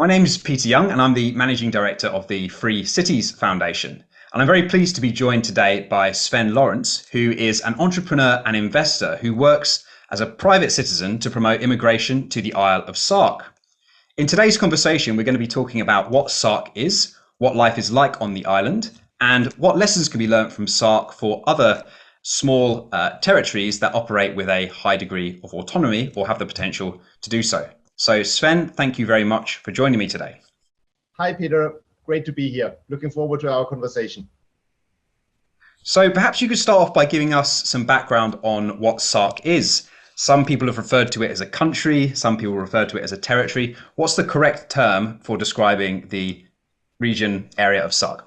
My name is Peter Young, and I'm the Managing Director of the Free Cities Foundation. And I'm very pleased to be joined today by Swen Lorenz, who is an entrepreneur and investor who works as a private citizen to promote immigration to the Isle of Sark. In today's conversation, we're going to be talking about what Sark is, what life is like on the island, and what lessons can be learned from Sark for other small territories that operate with a high degree of autonomy or have the potential to do so. So Swen, thank you very much for joining me today. Hi, Peter. Great to be here. Looking forward to our conversation. So perhaps you could start off by giving us some background on what Sark is. Some people have referred to it as a country, some people refer to it as a territory. What's the correct term for describing the region area of Sark?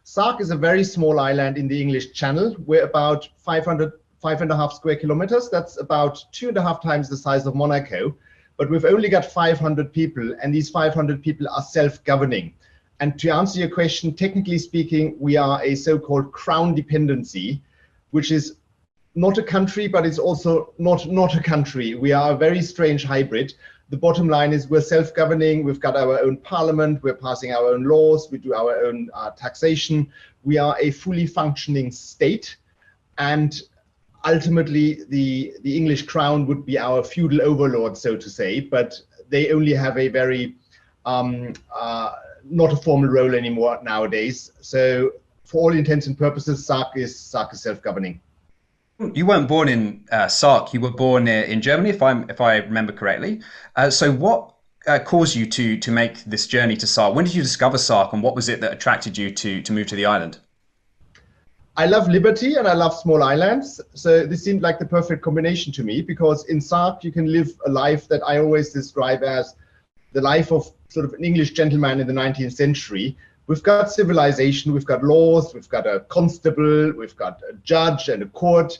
Sark is a very small island in the English Channel. We're about 5.5 square kilometers. That's about 2.5 times the size of Monaco. But we've only got 500 people, and these 500 people are self-governing. And to answer your question, technically speaking, we are a so-called crown dependency, which is not a country, but it's also not a country. We are a very strange hybrid. The bottom line is we're self-governing. We've got our own parliament. We're passing our own laws. We do our own taxation. We are a fully functioning state. And ultimately, the English crown would be our feudal overlord, so to say. But they only have a very, not a formal role anymore nowadays. So for all intents and purposes, Sark is self-governing. You weren't born in Sark. You were born in Germany, if I remember correctly. So what caused you to make this journey to Sark? When did you discover Sark, and what was it that attracted you to move to the island? I love liberty and I love small islands. So this seemed like the perfect combination to me, because in Sark you can live a life that I always describe as the life of sort of an English gentleman in the 19th century. We've got civilization, we've got laws, we've got a constable, we've got a judge and a court.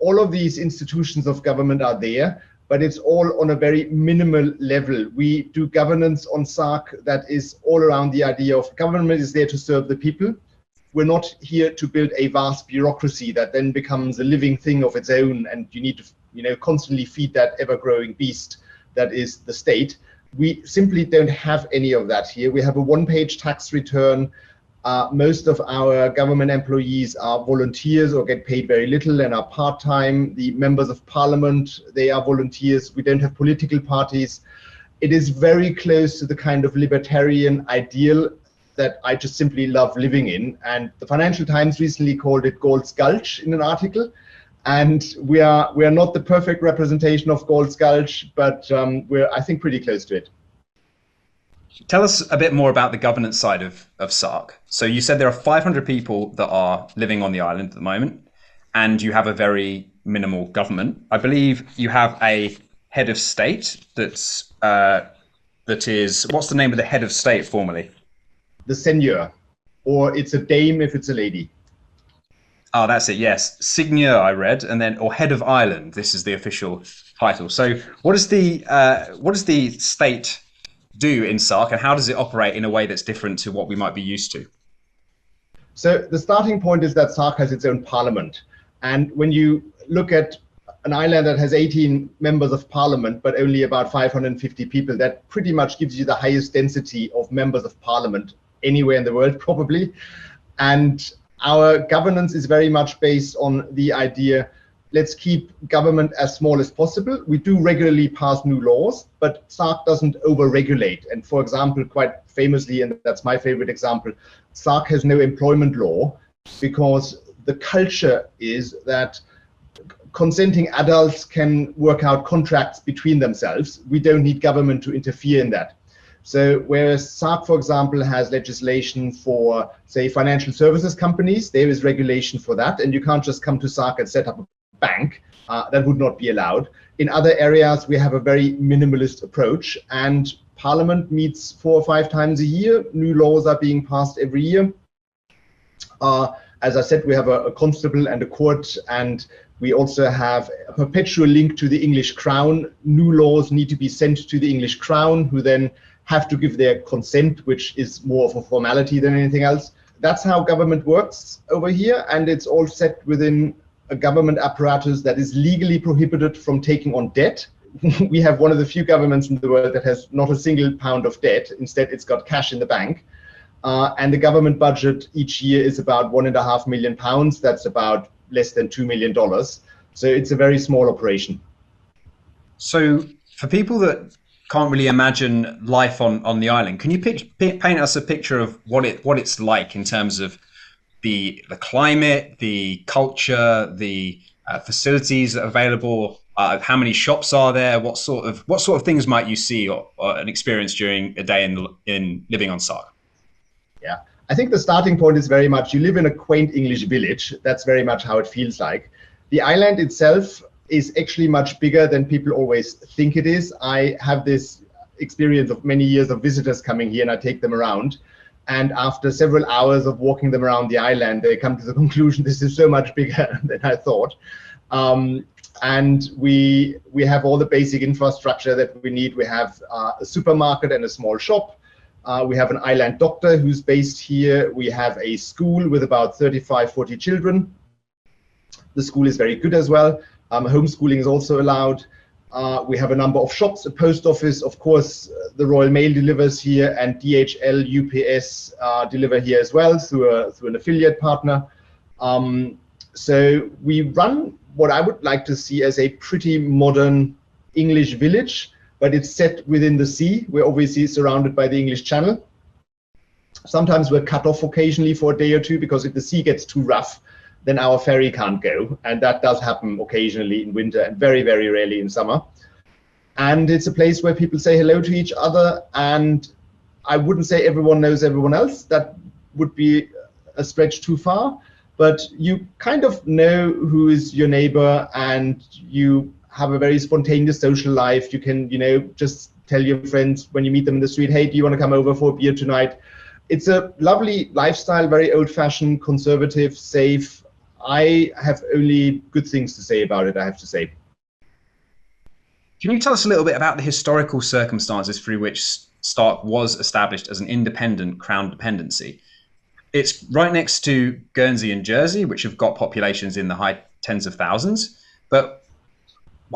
All of these institutions of government are there, but it's all on a very minimal level. We do governance on Sark that is all around the idea of government is there to serve the people. We're not here to build a vast bureaucracy that then becomes a living thing of its own, and you need to constantly feed that ever-growing beast that is the state. We simply don't have any of that here. We have a one-page tax return. Most of our government employees are volunteers or get paid very little and are part-time. The members of parliament, they are volunteers. We don't have political parties. It is very close to the kind of libertarian ideal that I just simply love living in. And the Financial Times recently called it Gold's Gulch in an article. And we are not the perfect representation of Gold's Gulch, but we're, I think, pretty close to it. Tell us a bit more about the governance side of Sark. So you said there are 500 people that are living on the island at the moment, and you have a very minimal government. I believe you have a head of state that is, what's the name of the head of state formally? The seigneur, or it's a dame if it's a lady. Oh, that's it. Yes, seigneur I read, and then or head of island. This is the official title. So, what does the state do in Sark, and how does it operate in a way that's different to what we might be used to? So, the starting point is that Sark has its own parliament, and when you look at an island that has 18 members of parliament, but only about 550 people, that pretty much gives you the highest density of members of parliament anywhere in the world, probably, and our governance is very much based on the idea, let's keep government as small as possible. We do regularly pass new laws, but Sark doesn't over-regulate. And for example, quite famously, and that's my favorite example, Sark has no employment law because the culture is that consenting adults can work out contracts between themselves. We don't need government to interfere in that. So whereas Sark, for example, has legislation for, say, financial services companies, there is regulation for that, and you can't just come to Sark and set up a bank. That would not be allowed. In other areas, we have a very minimalist approach, and Parliament meets 4 or 5 times a year. New laws are being passed every year. As I said, we have a constable and a court, and we also have a perpetual link to the English crown. New laws need to be sent to the English crown, who then have to give their consent, which is more of a formality than anything else. That's how government works over here, and it's all set within a government apparatus that is legally prohibited from taking on debt. we have one of the few governments in the world that has not a single pound of debt. Instead, it's got cash in the bank. And the government budget each year is about £1.5 million. That's about less than $2 million. So it's a very small operation. So for people that can't really imagine life on the island, can you paint us a picture of what it's like in terms of the climate, the culture, the facilities that are available? How many shops are there? What sort of things might you see or an experience during a day in living on Sark? Yeah, I think the starting point is very much you live in a quaint English village. That's very much how it feels like. The island itself is actually much bigger than people always think it is. I have this experience of many years of visitors coming here, and I take them around. And after several hours of walking them around the island, they come to the conclusion this is so much bigger than I thought. And we have all the basic infrastructure that we need. We have a supermarket and a small shop. We have an island doctor who's based here. We have a school with about 35, 40 children. The school is very good as well. Homeschooling is also allowed. We have a number of shops, a post office, of course, the Royal Mail delivers here, and DHL, UPS deliver here as well through an affiliate partner. So we run what I would like to see as a pretty modern English village, but it's set within the sea. We're obviously surrounded by the English Channel. Sometimes we're cut off occasionally for a day or two, because if the sea gets too rough, then our ferry can't go. And that does happen occasionally in winter and very, very rarely in summer. And it's a place where people say hello to each other. And I wouldn't say everyone knows everyone else. That would be a stretch too far. But you kind of know who is your neighbor, and you have a very spontaneous social life. You can, just tell your friends when you meet them in the street, hey, do you want to come over for a beer tonight? It's a lovely lifestyle, very old-fashioned, conservative, safe. I have only good things to say about it, I have to say. Can you tell us a little bit about the historical circumstances through which Sark was established as an independent crown dependency? It's right next to Guernsey and Jersey, which have got populations in the high tens of thousands. But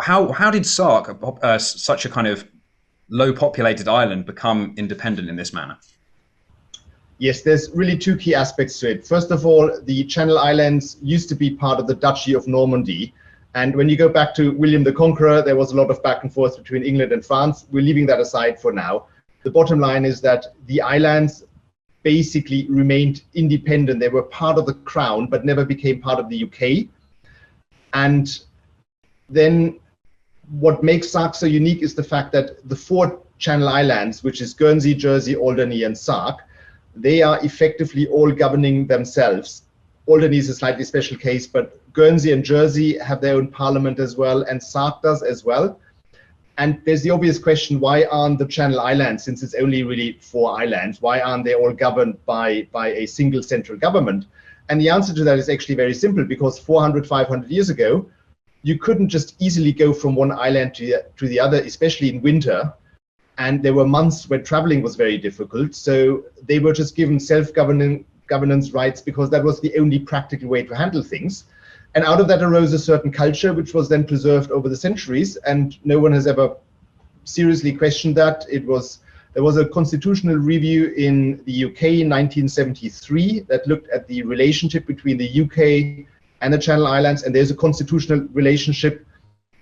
how did Sark, such a kind of low populated island, become independent in this manner? Yes, there's really two key aspects to it. First of all, the Channel Islands used to be part of the Duchy of Normandy. And when you go back to William the Conqueror, there was a lot of back and forth between England and France. We're leaving that aside for now. The bottom line is that the islands basically remained independent. They were part of the crown, but never became part of the UK. And then what makes Sark so unique is the fact that the four Channel Islands, which is Guernsey, Jersey, Alderney, and Sark, they are effectively all governing themselves. Alderney is a slightly special case, but Guernsey and Jersey have their own parliament as well, and Sark does as well. And there's the obvious question, why aren't the Channel Islands, since it's only really 4 islands, why aren't they all governed by a single central government? And the answer to that is actually very simple, because 400, 500 years ago, you couldn't just easily go from one island to the other, especially in winter. And there were months where traveling was very difficult. So they were just given self-governance rights, because that was the only practical way to handle things. And out of that arose a certain culture, which was then preserved over the centuries, and no one has ever seriously questioned that. There was a constitutional review in the UK in 1973 that looked at the relationship between the UK and the Channel Islands, and there's a constitutional relationship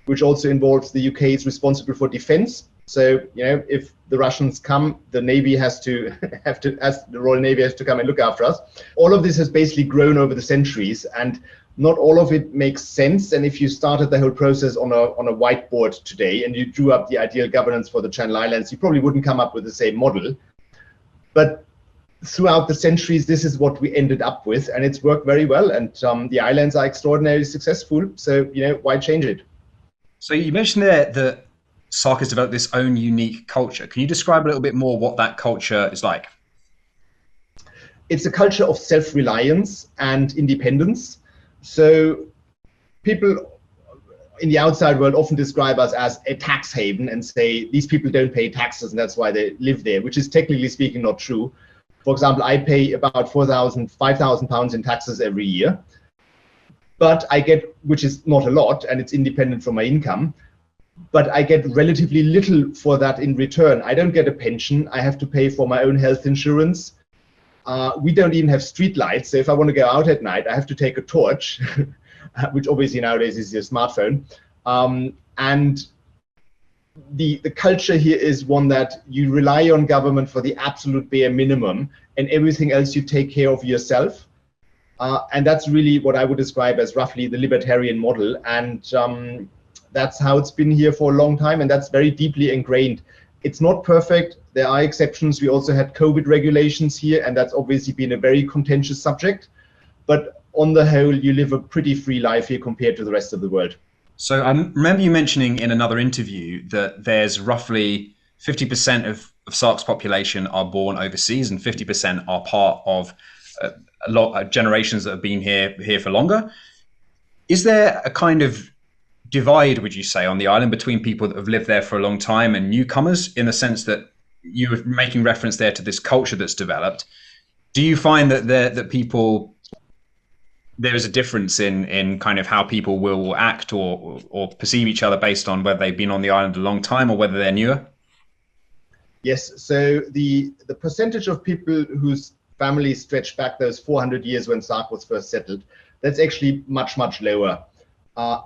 which also involves the UK is responsible for defense. So, if the Russians come, the Navy has to the Royal Navy has to come and look after us. All of this has basically grown over the centuries, and not all of it makes sense. And if you started the whole process on a whiteboard today and you drew up the ideal governance for the Channel Islands, you probably wouldn't come up with the same model. But throughout the centuries, this is what we ended up with, and it's worked very well. And the islands are extraordinarily successful. So, why change it? So you mentioned there that Sark has developed this own unique culture. Can you describe a little bit more what that culture is like? It's a culture of self-reliance and independence. So people in the outside world often describe us as a tax haven and say these people don't pay taxes and that's why they live there, which is technically speaking not true. For example, I pay about £5,000 in taxes every year, but I get, which is not a lot, and it's independent from my income. but I get relatively little for that in return. I don't get a pension. I have to pay for my own health insurance. We don't even have street lights. So if I want to go out at night, I have to take a torch, which obviously nowadays is your smartphone. And the culture here is one that you rely on government for the absolute bare minimum, and everything else you take care of yourself. And that's really what I would describe as roughly the libertarian model. And that's how it's been here for a long time, and that's very deeply ingrained. It's not perfect. There are exceptions. We also had COVID regulations here, and that's obviously been a very contentious subject. But on the whole, you live a pretty free life here compared to the rest of the world. So I remember you mentioning in another interview that there's roughly 50% of Sark's population are born overseas, and 50% are part of a lot of generations that have been here for longer. Is there a kind of divide, would you say, on the island between people that have lived there for a long time and newcomers, in the sense that you were making reference there to this culture that's developed? Do you find that there is a difference in kind of how people will act or perceive each other based on whether they've been on the island a long time or whether they're newer? Yes, so the percentage of people whose families stretch back those 400 years when Sark was first settled, that's actually much, much lower.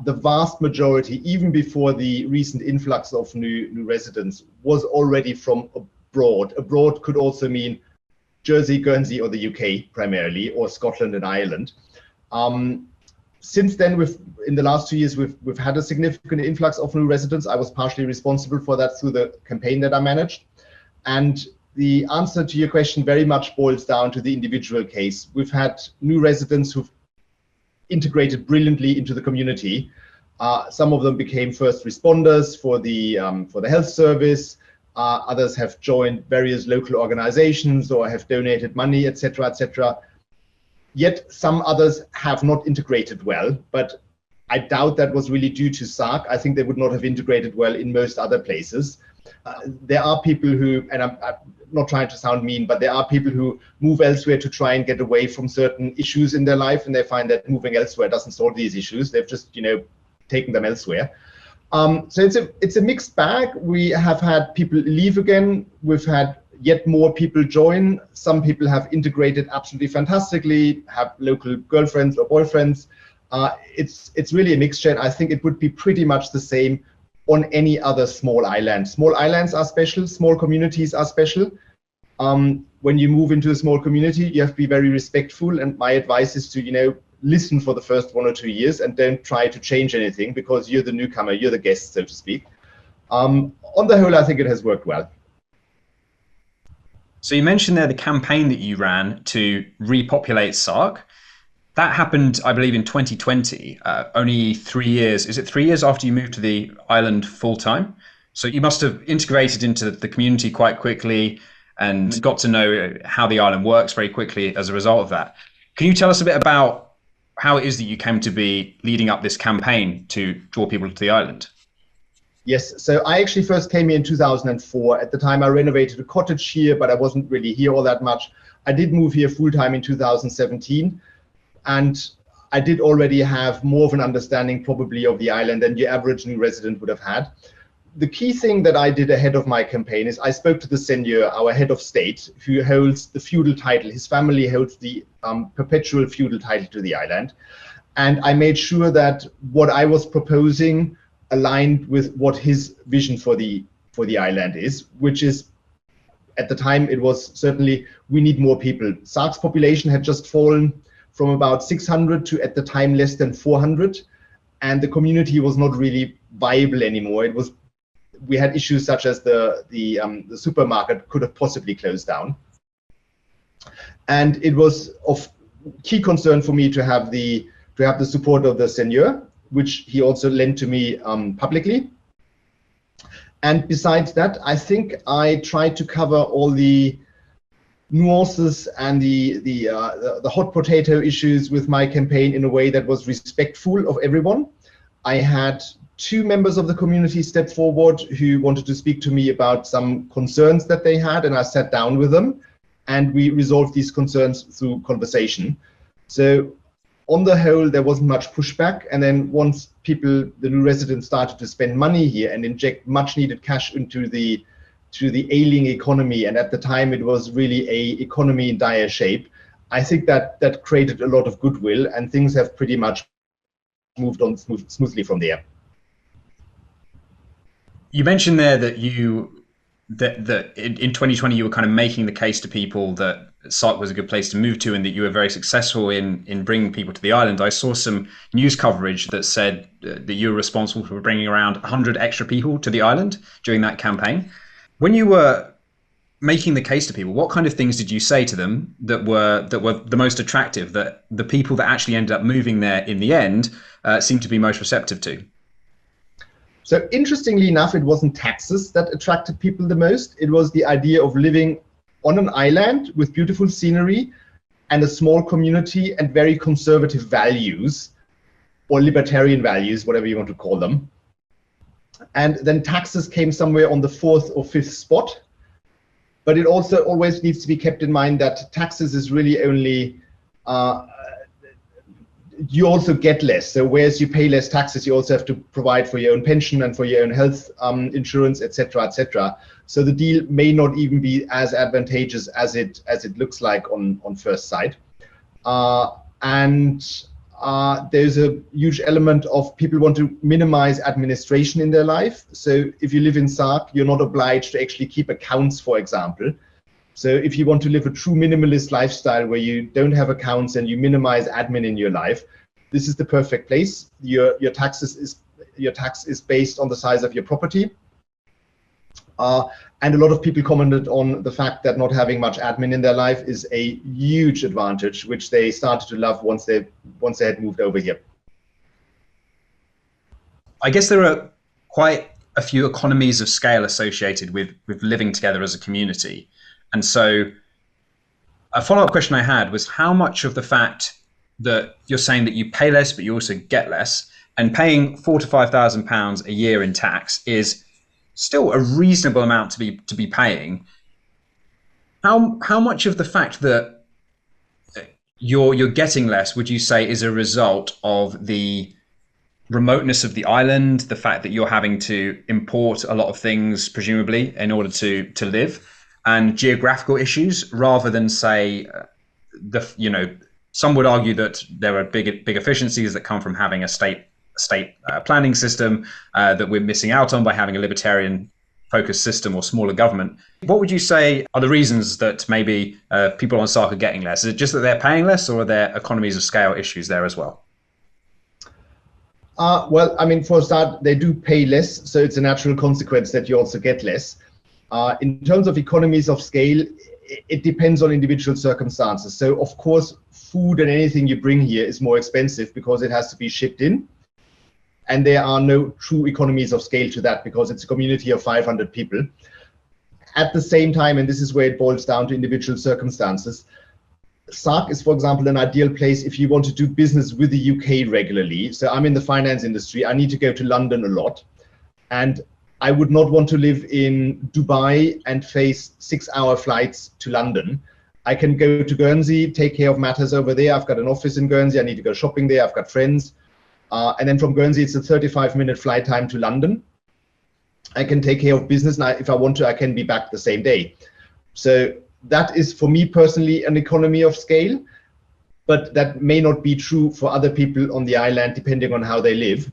The vast majority, even before the recent influx of new residents, was already from abroad. Abroad could also mean Jersey, Guernsey, or the UK primarily, or Scotland and Ireland. Since then, in the last 2 years, we've had a significant influx of new residents. I was partially responsible for that through the campaign that I managed. And the answer to your question very much boils down to the individual case. We've had new residents who've integrated brilliantly into the community. Some of them became first responders for the health service. Others have joined various local organizations or have donated money, etc., etc. Yet some others have not integrated well, but I doubt that was really due to Sark. I think they would not have integrated well in most other places. There are people who, and I'm not trying to sound mean, but there are people who move elsewhere to try and get away from certain issues in their life, and they find that moving elsewhere doesn't solve these issues. They've just, taken them elsewhere. So it's a mixed bag. We have had people leave again. We've had yet more people join. Some people have integrated absolutely fantastically, have local girlfriends or boyfriends. It's really a mixture, and I think it would be pretty much the same on any other small island. Small islands are special, small communities are special. When you move into a small community, you have to be very respectful, and my advice is to, listen for the first 1 or 2 years and don't try to change anything, because you're the newcomer, you're the guest, so to speak. On the whole, I think it has worked well. So you mentioned there the campaign that you ran to repopulate Sark. That happened, I believe, in 2020, only 3 years. Is it 3 years after you moved to the island full time? So you must have integrated into the community quite quickly and got to know how the island works very quickly as a result of that. Can you tell us a bit about how it is that you came to be leading up this campaign to draw people to the island? Yes, so I actually first came here in 2004. At the time, I renovated a cottage here, but I wasn't really here all that much. I did move here full-time in 2017, and I did already have more of an understanding probably of the island than your average new resident would have had. The key thing that I did ahead of my campaign is I spoke to the seigneur, our head of state, who holds the feudal title. His family holds the perpetual feudal title to the island. And I made sure that what I was proposing aligned with what his vision for the island is, which is, at the time, it was certainly, we need more people. Sark's population had just fallen from about 600 to, at the time, less than 400. And the community was not really viable anymore. We had issues such as the supermarket could have possibly closed down. And it was of key concern for me to have the support of the seigneur, which he also lent to me publicly. And besides that, I think I tried to cover all the nuances and the hot potato issues with my campaign in a way that was respectful of everyone. I had 2 members of the community step forward who wanted to speak to me about some concerns that they had, and I sat down with them and we resolved these concerns through conversation. So on the whole, there wasn't much pushback. And then once people, the new residents, started to spend money here and inject much needed cash into the ailing economy, and at the time it was really a economy in dire shape, I think that created a lot of goodwill, and things have pretty much moved on smoothly from there. You mentioned there that in 2020 you were kind of making the case to people that Sark was a good place to move to, and that you were very successful in bringing people to the island. I saw some news coverage that said that you were responsible for bringing around 100 extra people to the island during that campaign. When you were making the case to people, what kind of things did you say to them that were the most attractive, that the people that actually ended up moving there in the end seemed to be most receptive to? So interestingly enough, it wasn't taxes that attracted people the most. It was the idea of living on an island with beautiful scenery and a small community and very conservative values, or libertarian values, whatever you want to call them. And then taxes came somewhere on the 4th or 5th spot. But it also always needs to be kept in mind that taxes is really only, you also get less. So whereas you pay less taxes, you also have to provide for your own pension and for your own health insurance, etc., etc. So the deal may not even be as advantageous as it looks like on first sight. There's a huge element of people want to minimize administration in their life. So if you live in Sark, you're not obliged to actually keep accounts, for example. So if you want to live a true minimalist lifestyle where you don't have accounts and you minimize admin in your life, this is the perfect place. Your tax is based on the size of your property. And a lot of people commented on the fact that not having much admin in their life is a huge advantage, which they started to love once they had moved over here. I guess there are quite a few economies of scale associated with living together as a community. And so a follow-up question I had was, how much of the fact that you're saying that you pay less, but you also get less, and paying £4,000 to £5,000 a year in tax is still a reasonable amount to be paying. How much of the fact that you're getting less would you say is a result of the remoteness of the island, the fact that you're having to import a lot of things presumably in order to live, and geographical issues, rather than say some would argue that there are big efficiencies that come from having a state planning system that we're missing out on by having a libertarian focused system or smaller government. What would you say are the reasons that maybe people on Sark are getting less? Is it just that they're paying less, or are there economies of scale issues there as well? Well, I mean, for a start, they do pay less, so it's a natural consequence that you also get less. In terms of economies of scale, it depends on individual circumstances. So, of course, food and anything you bring here is more expensive because it has to be shipped in. And there are no true economies of scale to that because it's a community of 500 people. At the same time, and this is where it boils down to individual circumstances, Sark is, for example, an ideal place if you want to do business with the UK regularly. So I'm in the finance industry. I need to go to London a lot. And I would not want to live in Dubai and face 6-hour flights to London. I can go to Guernsey, take care of matters over there. I've got an office in Guernsey. I need to go shopping there. I've got friends. And then from Guernsey, it's a 35-minute flight time to London. I can take care of business. Now, if I want to, I can be back the same day. So that is, for me personally, an economy of scale. But that may not be true for other people on the island, depending on how they live.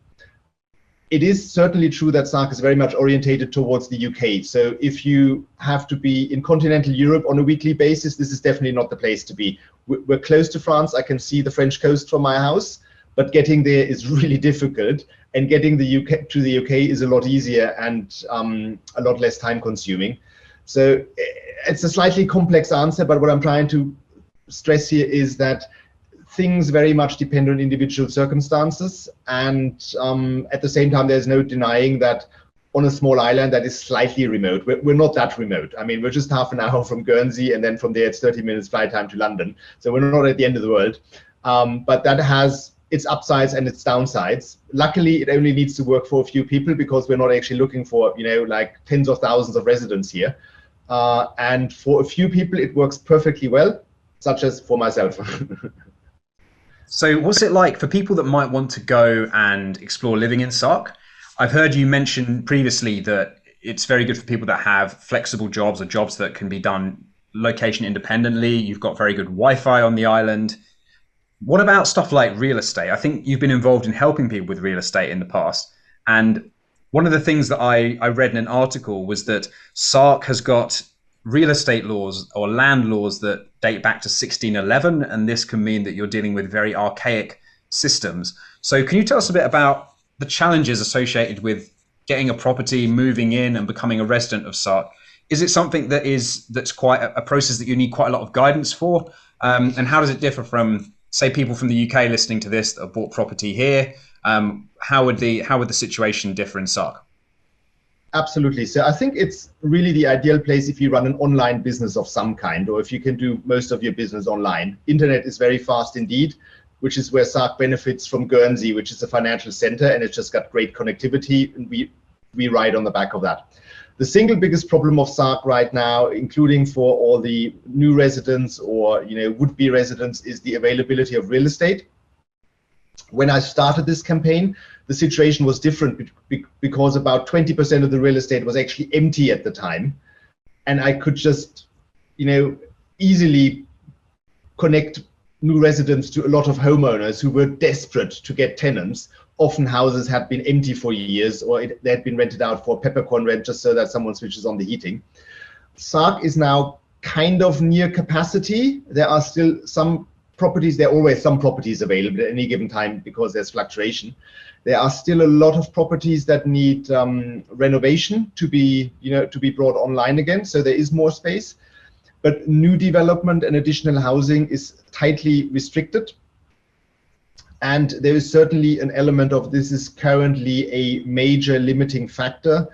It is certainly true that Sark is very much orientated towards the UK. So if you have to be in continental Europe on a weekly basis, this is definitely not the place to be. We're close to France. I can see the French coast from my house, but getting there is really difficult. And getting the UK to the UK is a lot easier and a lot less time consuming. So it's a slightly complex answer, but what I'm trying to stress here is that things very much depend on individual circumstances, and at the same time, there's no denying that on a small island that is slightly remote, we're not that remote. I mean, we're just half an hour from Guernsey, and then from there it's 30 minutes flight time to London. So we're not at the end of the world, but that has its upsides and its downsides. Luckily, it only needs to work for a few people because we're not actually looking for, like tens of thousands of residents here. And for a few people, it works perfectly well, such as for myself. So what's it like for people that might want to go and explore living in Sark? I've heard you mention previously that it's very good for people that have flexible jobs or jobs that can be done location independently. You've got very good Wi-Fi on the island. What about stuff like real estate? I think you've been involved in helping people with real estate in the past. And one of the things that I read in an article was that Sark has got real estate laws or land laws that date back to 1611. And this can mean that you're dealing with very archaic systems. So can you tell us a bit about the challenges associated with getting a property, moving in and becoming a resident of Sark? Is it something that's quite a process that you need quite a lot of guidance for? And how does it differ from, say, people from the UK listening to this that have bought property here? How would the situation differ in Sark? Absolutely. So I think it's really the ideal place if you run an online business of some kind, or if you can do most of your business online. Internet is very fast indeed, which is where Sark benefits from Guernsey, which is a financial center, and it's just got great connectivity, and we ride on the back of that. The single biggest problem of Sark right now, including for all the new residents or would-be residents, is the availability of real estate. When I started this campaign, the situation was different because about 20% of the real estate was actually empty at the time, and I could just easily connect new residents to a lot of homeowners who were desperate to get tenants. Often houses had been empty for years, or they had been rented out for peppercorn rent just so that someone switches on the heating. Sark is now kind of near capacity. There are still some properties, there are always some properties available at any given time because there's fluctuation. There are still a lot of properties that need renovation to be brought online again, so there is more space. But new development and additional housing is tightly restricted. And there is certainly an element of this is currently a major limiting factor.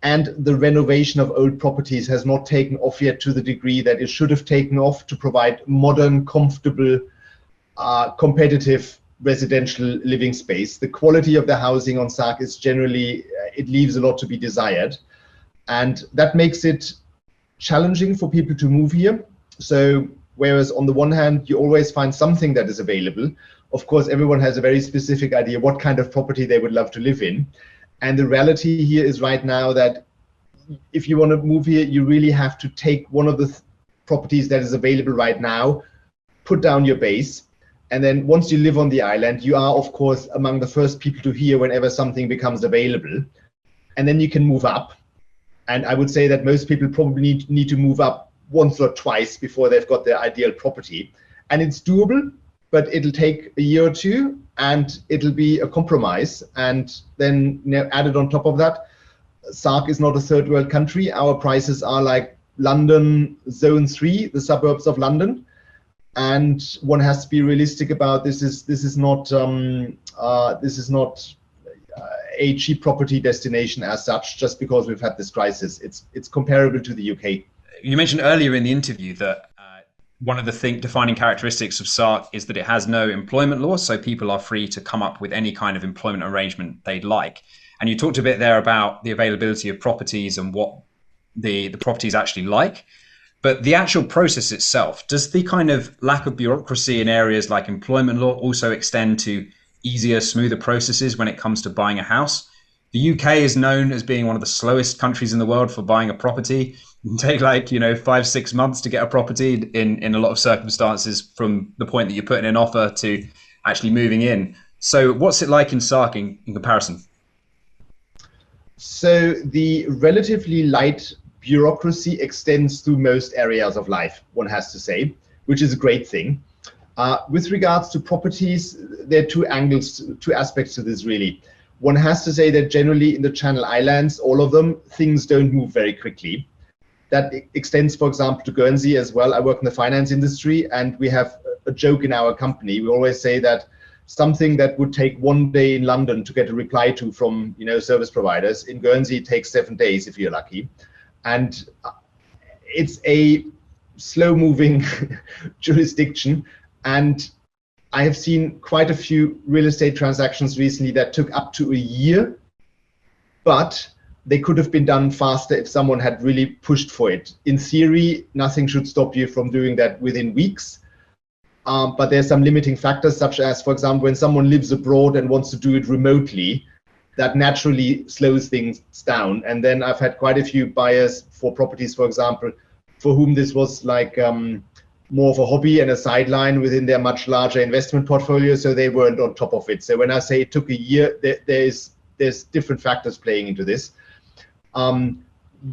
And the renovation of old properties has not taken off yet to the degree that it should have taken off to provide modern, comfortable, competitive residential living space. The quality of the housing on Sark is generally, it leaves a lot to be desired. And that makes it challenging for people to move here. So whereas on the one hand, you always find something that is available, of course, everyone has a very specific idea what kind of property they would love to live in. And the reality here is right now that if you want to move here, you really have to take one of the properties that is available right now, put down your base. And then once you live on the island, you are, of course, among the first people to hear whenever something becomes available. And then you can move up. And I would say that most people probably need to move up once or twice before they've got their ideal property. And it's doable, but it'll take a year or two, and it'll be a compromise. And then added on top of that, Sark is not a third world country. Our prices are like London, Zone 3, the suburbs of London. And one has to be realistic about this is not a cheap property destination as such, just because we've had this crisis. It's comparable to the UK. You mentioned earlier in the interview that one of the defining characteristics of Sark is that it has no employment law, so people are free to come up with any kind of employment arrangement they'd like. And you talked a bit there about the availability of properties and what the properties actually like. But the actual process itself, does the kind of lack of bureaucracy in areas like employment law also extend to easier, smoother processes when it comes to buying a house? The UK is known as being one of the slowest countries in the world for buying a property. It can take 5-6 months to get a property in a lot of circumstances, from the point that you're putting an offer to actually moving in. So what's it like in Sark in comparison? So the relatively light bureaucracy extends through most areas of life, one has to say, which is a great thing. With regards to properties, there are two aspects to this really. One has to say that generally in the Channel Islands, all of them, things don't move very quickly. That extends, for example, to Guernsey as well. I work in the finance industry, and we have a joke in our company. We always say that something that would take 1 day in London to get a reply to from service providers, in Guernsey it takes 7 days if you're lucky. And it's a slow-moving jurisdiction. And I have seen quite a few real estate transactions recently that took up to a year, but they could have been done faster if someone had really pushed for it. In theory, nothing should stop you from doing that within weeks. But there's some limiting factors, such as, for example, when someone lives abroad and wants to do it remotely, that naturally slows things down. And then I've had quite a few buyers for properties, for example, for whom this was like more of a hobby and a sideline within their much larger investment portfolio, so they weren't on top of it. So when I say it took a year, there's different factors playing into this.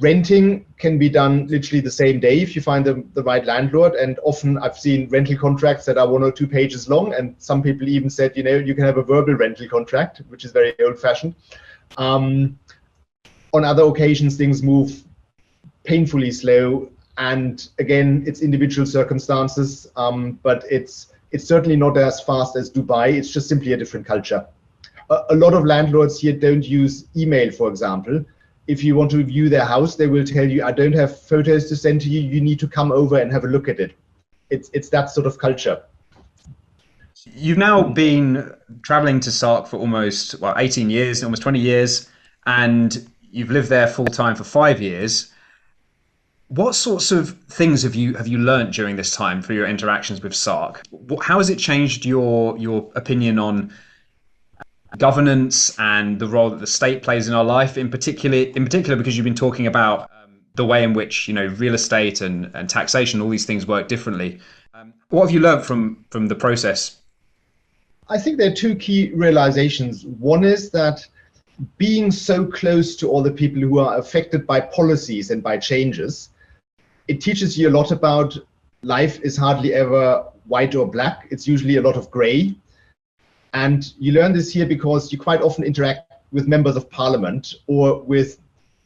Renting can be done literally the same day if you find the right landlord, and often I've seen rental contracts that are 1 or 2 pages long, and some people even said, you know, you can have a verbal rental contract, which is very old-fashioned. On other occasions, things move painfully slow, and again, it's individual circumstances, but it's certainly not as fast as Dubai. It's just simply a different culture. A lot of landlords here don't use email, for example. If you want to view their house, they will tell you, I don't have photos to send to you. You need to come over and have a look at it. It's that sort of culture. You've now been traveling to Sark for almost 18 years, almost 20 years, and you've lived there full time for 5 years. What sorts of things have you learned during this time through your interactions with Sark? How has it changed your opinion on governance and the role that the state plays in our life, in particular because you've been talking about the way in which, you know, real estate and taxation, all these things work differently. What have you learned from the process? I think there are 2 key realizations. One is that being so close to all the people who are affected by policies and by changes, it teaches you a lot about life is hardly ever white or black. It's usually a lot of gray. And you learn this here because you quite often interact with members of parliament or with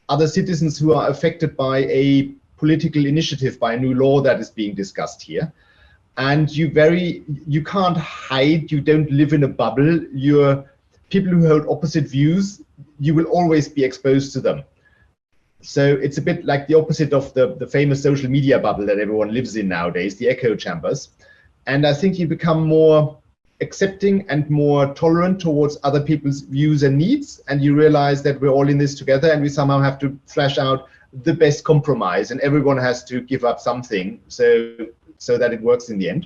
other citizens who are affected by a political initiative, by a new law that is being discussed here. And you can't hide, you don't live in a bubble. You're people who hold opposite views, you will always be exposed to them. So it's a bit like the opposite of the famous social media bubble that everyone lives in nowadays, the echo chambers. And I think you become more accepting and more tolerant towards other people's views and needs, and you realize that we're all in this together and we somehow have to flesh out the best compromise, and everyone has to give up something so that it works in the end.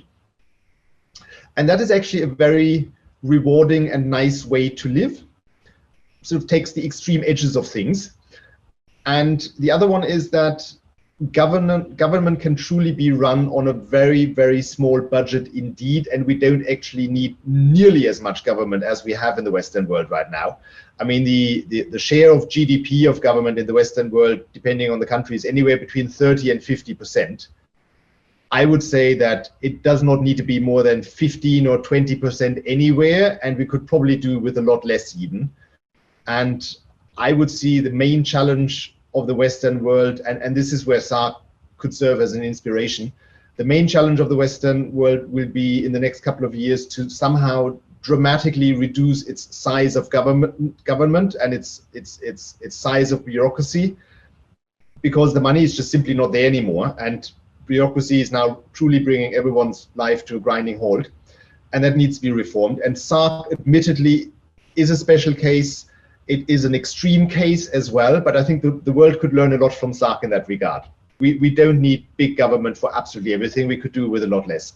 And that is actually a very rewarding and nice way to live. Sort of takes the extreme edges of things. And the other one is that government can truly be run on a very, very small budget indeed, and we don't actually need nearly as much government as we have in the Western world right now. I mean, the share of GDP of government in the Western world, depending on the country, is anywhere between 30 and 50%. I would say that it does not need to be more than 15 or 20% anywhere, and we could probably do with a lot less even. And I would see the main challenge of the Western world, and this is where Sark could serve as an inspiration. The main challenge of the Western world will be in the next couple of years to somehow dramatically reduce its size of government and its size of bureaucracy, because the money is just simply not there anymore, and bureaucracy is now truly bringing everyone's life to a grinding halt, and that needs to be reformed. And Sark admittedly is a special case. It is an extreme case as well, but I think the world could learn a lot from Sark in that regard. We don't need big government for absolutely everything. We could do with a lot less.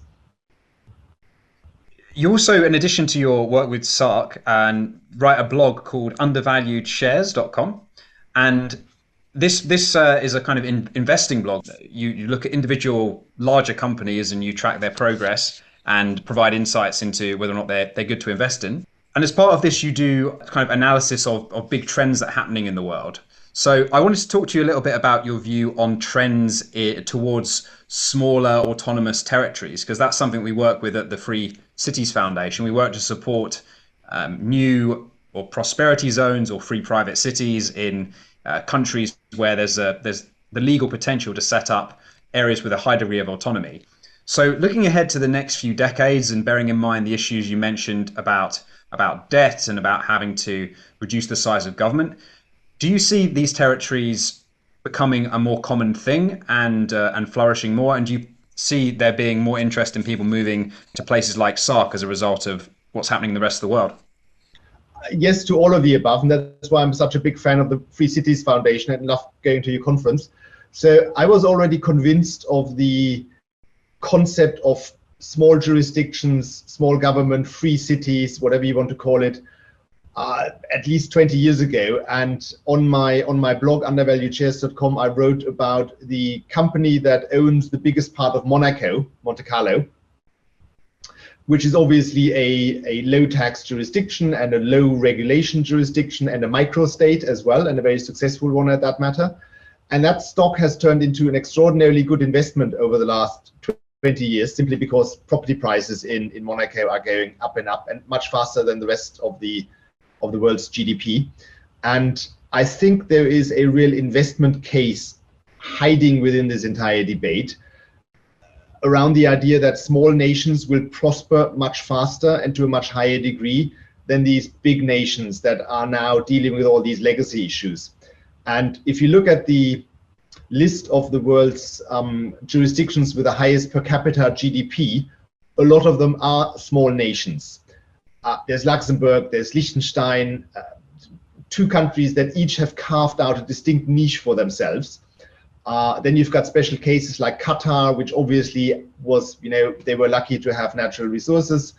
You also, in addition to your work with Sark, write a blog called undervaluedshares.com. And this is a kind of investing blog. You look at individual larger companies and you track their progress and provide insights into whether or not they're good to invest in. And as part of this, you do kind of analysis of big trends that are happening in the world. So I wanted to talk to you a little bit about your view on trends towards smaller autonomous territories, because that's something we work with at the Free Cities Foundation. We work to support new or prosperity zones or free private cities in countries where there's the legal potential to set up areas with a high degree of autonomy. So looking ahead to the next few decades and bearing in mind the issues you mentioned about debt and about having to reduce the size of government, do you see these territories becoming a more common thing and flourishing more? And do you see there being more interest in people moving to places like Sark as a result of what's happening in the rest of the world? Yes, to all of the above, and that's why I'm such a big fan of the Free Cities Foundation and love going to your conference. So I was already convinced of the concept of small jurisdictions, small government, free cities, whatever you want to call it, at least 20 years ago. And on my blog, undervaluedshares.com, I wrote about the company that owns the biggest part of Monaco, Monte Carlo, which is obviously a low tax jurisdiction and a low regulation jurisdiction and a microstate as well, and a very successful one at that matter. And that stock has turned into an extraordinarily good investment over the last 20 years, simply because property prices in Monaco are going up and much faster than the rest of the world's GDP. And I think there is a real investment case hiding within this entire debate around the idea that small nations will prosper much faster and to a much higher degree than these big nations that are now dealing with all these legacy issues. And if you look at the list of the world's jurisdictions with the highest per capita GDP, a lot of them are small nations. There's Luxembourg, there's Liechtenstein, two countries that each have carved out a distinct niche for themselves. Then you've got special cases like Qatar, which obviously was, they were lucky to have natural resources.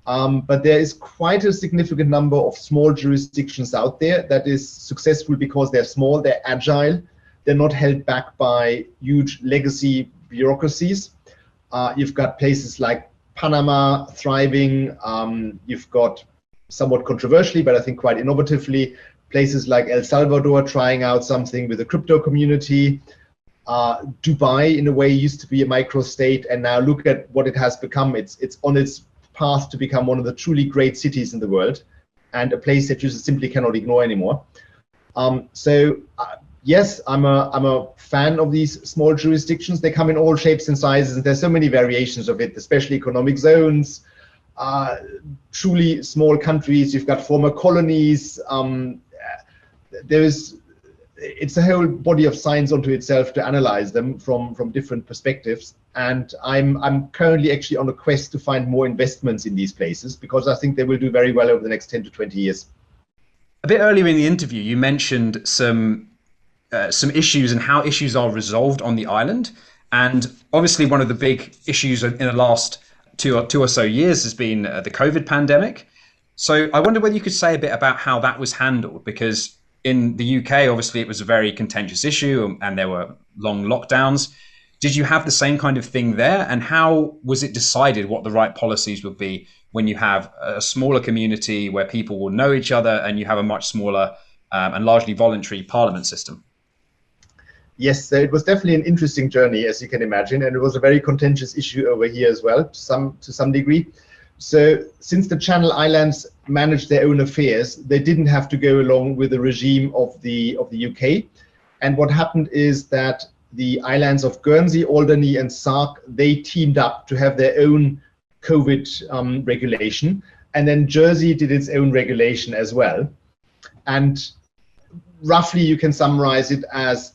But there is quite a significant number of small jurisdictions out there that is successful because they're small, they're agile, they're not held back by huge legacy bureaucracies. You've got places like Panama thriving. You've got, somewhat controversially, but I think quite innovatively, places like El Salvador trying out something with the crypto community. Dubai, in a way, used to be a microstate, and now look at what it has become. It's on its path to become one of the truly great cities in the world, and a place that you simply cannot ignore anymore. Yes, I'm a fan of these small jurisdictions. They come in all shapes and sizes, and there's so many variations of it, especially economic zones, truly small countries. You've got former colonies. It's a whole body of science unto itself to analyze them from different perspectives. And I'm currently actually on a quest to find more investments in these places, because I think they will do very well over the next 10 to 20 years. A bit earlier in the interview, you mentioned some issues and how issues are resolved on the island. And obviously one of the big issues in the last two or so years has been the COVID pandemic. So I wonder whether you could say a bit about how that was handled, because in the UK, obviously it was a very contentious issue and there were long lockdowns. Did you have the same kind of thing there? And how was it decided what the right policies would be when you have a smaller community where people will know each other and you have a much smaller and largely voluntary parliament system? Yes, so it was definitely an interesting journey, as you can imagine, and it was a very contentious issue over here as well, to some degree. So since the Channel Islands managed their own affairs, they didn't have to go along with the regime of the UK. And what happened is that the islands of Guernsey, Alderney, and Sark, they teamed up to have their own COVID regulation, and then Jersey did its own regulation as well. And roughly, you can summarize it as,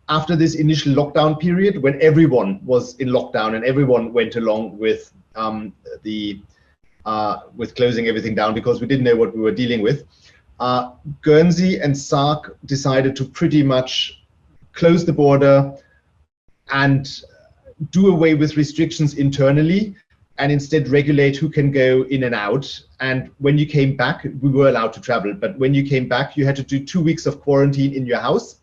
after this initial lockdown period, when everyone was in lockdown and everyone went along with with closing everything down because we didn't know what we were dealing with, Guernsey and Sark decided to pretty much close the border and do away with restrictions internally, and instead regulate who can go in and out. And when you came back, we were allowed to travel, but when you came back, you had to do 2 weeks of quarantine in your house,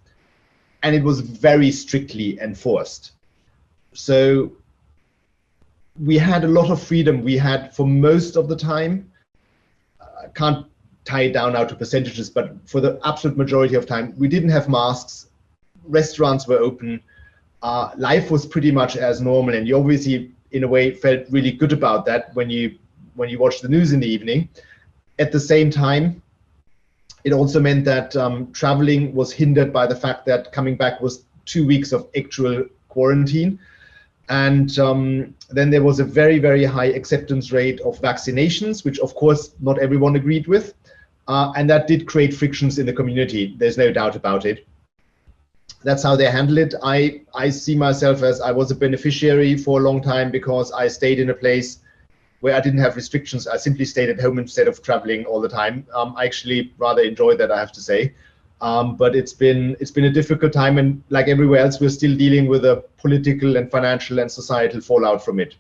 and it was very strictly enforced. So we had a lot of freedom. We had, for most of the time, I can't tie it down now to percentages, but for the absolute majority of time, we didn't have masks. Restaurants were open. Life was pretty much as normal, and you obviously, in a way, felt really good about that when you watched the news in the evening. At the same time, it also meant that traveling was hindered by the fact that coming back was 2 weeks of actual quarantine. And then there was a very, very high acceptance rate of vaccinations, which of course not everyone agreed with. And that did create frictions in the community. There's no doubt about it. That's how they handle it. I see myself as, I was a beneficiary for a long time because I stayed in a place where I didn't have restrictions. I simply stayed at home instead of traveling all the time. I actually rather enjoyed that, I have to say. But it's been a difficult time, and like everywhere else, we're still dealing with a political and financial and societal fallout from it.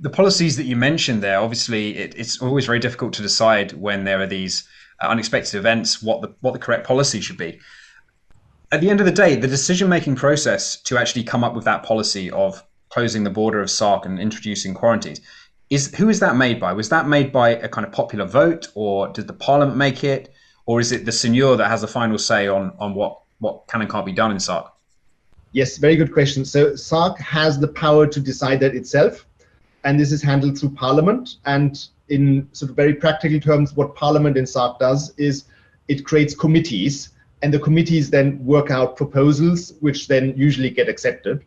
The policies that you mentioned there, obviously, it's always very difficult to decide when there are these unexpected events what the correct policy should be. At the end of the day, the decision-making process to actually come up with that policy of closing the border of Sark and introducing quarantines, who is that made by? Was that made by a kind of popular vote, or did the parliament make it, or is it the seigneur that has the final say on what can and can't be done in Sark? Yes, very good question. So Sark has the power to decide that itself, and this is handled through Parliament. And in sort of very practical terms, what Parliament in Sark does is it creates committees, and the committees then work out proposals, which then usually get accepted.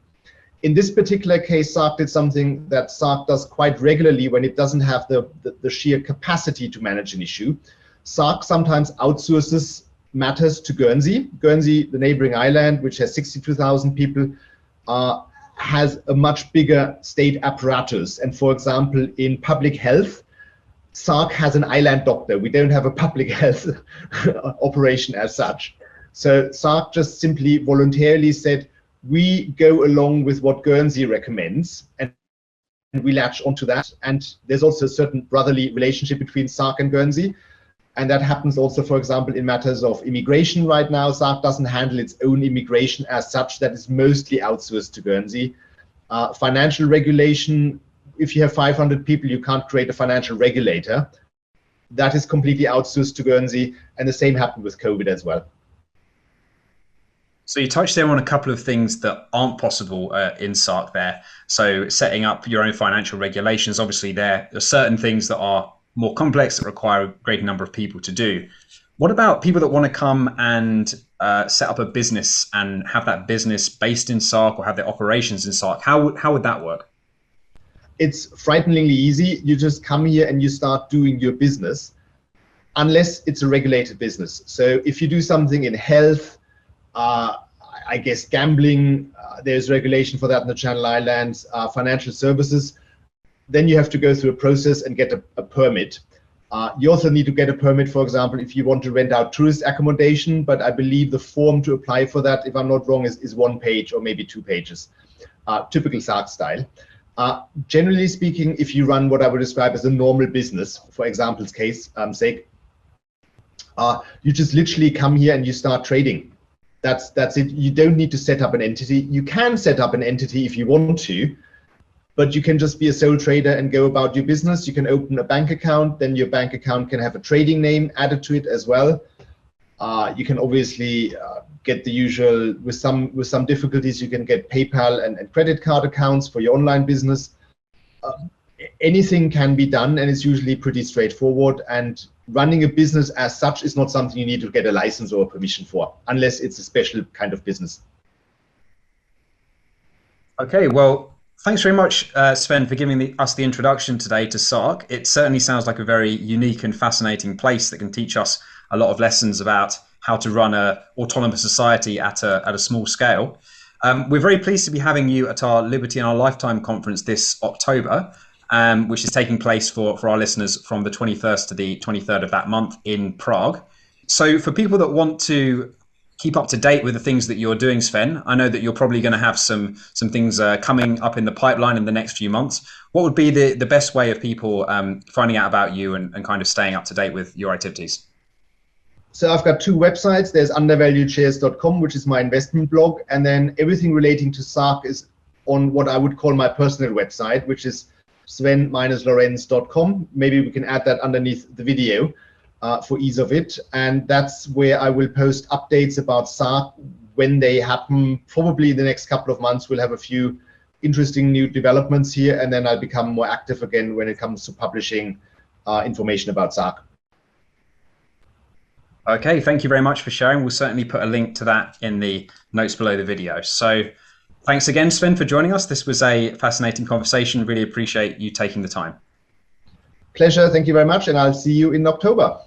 In this particular case, Sark did something that Sark does quite regularly when it doesn't have the sheer capacity to manage an issue. Sark sometimes outsources matters to Guernsey. Guernsey, the neighboring island, which has 62,000 people, has a much bigger state apparatus. And for example, in public health, Sark has an island doctor. We don't have a public health operation as such. So Sark just simply voluntarily said, we go along with what Guernsey recommends, and we latch onto that. And there's also a certain brotherly relationship between Sark and Guernsey. And that happens also, for example, in matters of immigration right now. Sark doesn't handle its own immigration as such. That is mostly outsourced to Guernsey. Financial regulation, if you have 500 people, you can't create a financial regulator. That is completely outsourced to Guernsey. And the same happened with COVID as well. So you touched there on a couple of things that aren't possible in Sark there. So setting up your own financial regulations, obviously there are certain things that are more complex that require a greater number of people to do. What about people that want to come and set up a business and have that business based in Sark or have their operations in Sark? How would that work? It's frighteningly easy. You just come here and you start doing your business, unless it's a regulated business. So if you do something in health, I guess gambling, there's regulation for that in the Channel Islands, financial services, then you have to go through a process and get a permit. You also need to get a permit, for example, if you want to rent out tourist accommodation, but I believe the form to apply for that, if I'm not wrong, is 1 page or maybe 2 pages, typical Sark style. Generally speaking, if you run what I would describe as a normal business, for example's sake, you just literally come here and you start trading. That's it. You don't need to set up an entity. You can set up an entity if you want to, but you can just be a sole trader and go about your business. You can open a bank account, then your bank account can have a trading name added to it as well. You can obviously get the usual, with some difficulties, you can get PayPal and credit card accounts for your online business. Anything can be done, and it's usually pretty straightforward. And running a business as such is not something you need to get a license or a permission for, unless it's a special kind of business. Okay, well, thanks very much, Sven, for giving us the introduction today to Sark. It certainly sounds like a very unique and fascinating place that can teach us a lot of lessons about how to run an autonomous society at a small scale. We're very pleased to be having you at our Liberty in Our Lifetime conference this October, which is taking place for our listeners from the 21st to the 23rd of that month in Prague. So for people that want to keep up to date with the things that you're doing, Sven, I know that you're probably going to have some things coming up in the pipeline in the next few months. What would be the best way of people finding out about you and kind of staying up to date with your activities? So I've got 2 websites. There's undervaluedshares.com, which is my investment blog, and then everything relating to Sark is on what I would call my personal website, which is swen-lorenz.com. Maybe we can add that underneath the video for ease of it. And that's where I will post updates about Sark when they happen. Probably in the next couple of months, we'll have a few interesting new developments here, and then I'll become more active again when it comes to publishing information about Sark. Okay, thank you very much for sharing. We'll certainly put a link to that in the notes below the video. So thanks again, Sven, for joining us. This was a fascinating conversation. Really appreciate you taking the time. Pleasure. Thank you very much. And I'll see you in October.